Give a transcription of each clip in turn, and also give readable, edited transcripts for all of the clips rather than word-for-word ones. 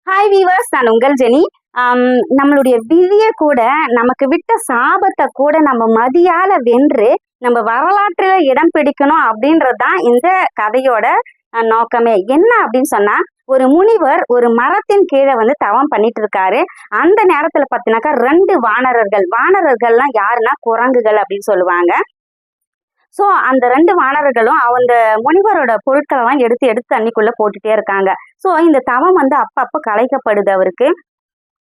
Hi viewers, நான் உங்கள் Jenny. நம்மளுடைய விதியை கூட, நமக்கு விட்ட சாபத்தை கூட நம்ம மதியால வென்று நம்ம வரலாற்றில் இடம் பிடிக்கணும் அப்படின்றது தான் இந்த கதையோட நோக்கமே. என்ன அப்படின்னு சொன்னா, ஒரு முனிவர் ஒரு மரத்தின் கீழே தவம் பண்ணிட்டு இருக்காரு. அந்த நேரத்துல பாத்தீங்கன்னாக்கா 2 வானரர்கள்லாம் யாருன்னா குரங்குகள் அப்படின்னு சொல்லுவாங்க. ஸோ அந்த 2 வானர்களும் அந்த முனிவரோட பொருட்களெல்லாம் எடுத்து எடுத்து தண்ணிக்குள்ள போட்டுட்டே இருக்காங்க. ஸோ இந்த தவம் அப்பப்போ கலைக்கப்படுது அவருக்கு.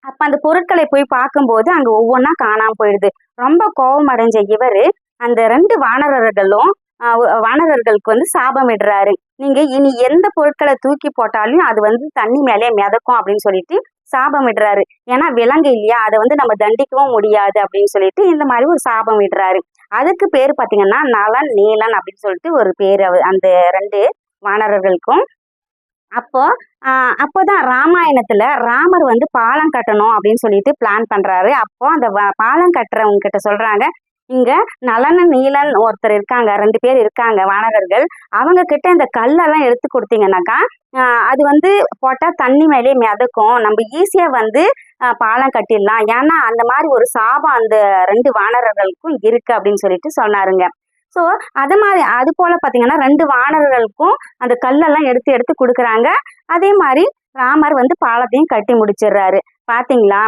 அப்ப அந்த பொருட்களை போய் பார்க்கும்போது அங்க ஒவ்வொன்றா காணாம போயிடுது. ரொம்ப கோபம் அடைஞ்ச இவரு அந்த 2 வானரர்களுக்கு சாபம் இடுறாரு. நீங்க இனி எந்த பொருட்களை தூக்கி போட்டாலும் அது தண்ணி மேலே மிதக்கும் அப்படின்னு சொல்லிட்டு சாபம் இடுறாரு. ஏன்னா விலங்கு இல்லையா, அதை நம்ம தண்டிக்கவும் முடியாது அப்படின்னு சொல்லிட்டு இந்த மாதிரி ஒரு சாபம் இடுறாரு. அதுக்கு பேர் பாத்தீங்கன்னா நலன் நீலன் அப்படின்னு சொல்லிட்டு ஒரு பேர் அந்த 2 வானரர்களுக்கும். அப்போ அப்போதான் ராமாயணத்துல ராமர் பாலம் கட்டணும் அப்படின்னு சொல்லிட்டு பிளான் பண்றாரு. அப்போ அந்த பாலம் கட்டுறவங்க கிட்ட சொல்றாங்க, இங்க நலன் நீலன் ஒருத்தர் இருக்காங்க, 2 பேர் இருக்காங்க வானரர்கள். அவங்க கிட்ட இந்த கல்லெல்லாம் எடுத்து கொடுத்தீங்கன்னாக்கா அது போட்டா தண்ணி மேலே மிதக்கும், நம்ம ஈஸியா பாலம் கட்டிடலாம். ஏன்னா அந்த மாதிரி ஒரு சாபம் அந்த 2 வானரர்களுக்கும் இருக்கு அப்படின்னு சொல்லிட்டு சொன்னாருங்க. ஸோ அது போல பார்த்தீங்கன்னா 2 வானரர்களுக்கும் அந்த கல்லெல்லாம் எடுத்து எடுத்து கொடுக்குறாங்க. அதே மாதிரி ராமர் பாலத்தையும் கட்டி முடிச்சிடுறாரு. பார்த்தீங்களா,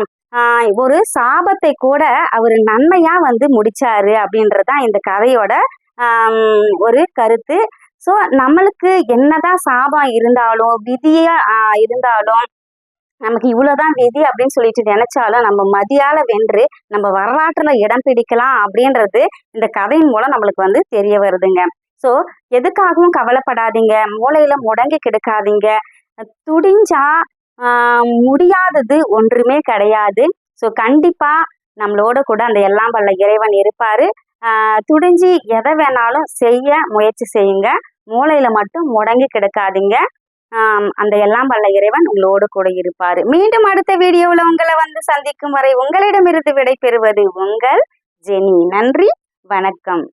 ஒரு சாபத்தை கூட அவர் நன்மையா முடிச்சாரு அப்படின்றதுதான் இந்த கதையோட ஒரு கருத்து. ஸோ நம்மளுக்கு என்னதான் சாபம் இருந்தாலும், விதியா இருந்தாலும், நமக்கு இவ்வளவுதான் விதி அப்படின்னு சொல்லிட்டு நினைச்சாலும் நம்ம மதியால வென்று நம்ம வரலாற்றுல இடம் பிடிக்கலாம் அப்படின்றது இந்த கதையின் மூலம் நம்மளுக்கு தெரிய வருதுங்க. ஸோ எதுக்காகவும் கவலைப்படாதீங்க, மூளையில முடங்கி கிடக்காதீங்க. துடிஞ்சா முடியாதது ஒன்றுமே கிடையாது. ஸோ கண்டிப்பா நம்மளோட கூட அந்த எல்லாம் வல்ல இறைவன் இருப்பாரு. துடிஞ்சு எதை வேணாலும் செய்ய முயற்சி செய்யுங்க. மூளையில மட்டும் முடங்கி கிடக்காதீங்க. அந்த எல்லாம் வல்ல இறைவன் உங்களோடு கூட இருப்பாரு. மீண்டும் அடுத்த வீடியோவில் உங்களை சந்திக்கும் வரை உங்களிடமிருந்து விடை பெறுவது உங்கள் ஜெனி. நன்றி, வணக்கம்.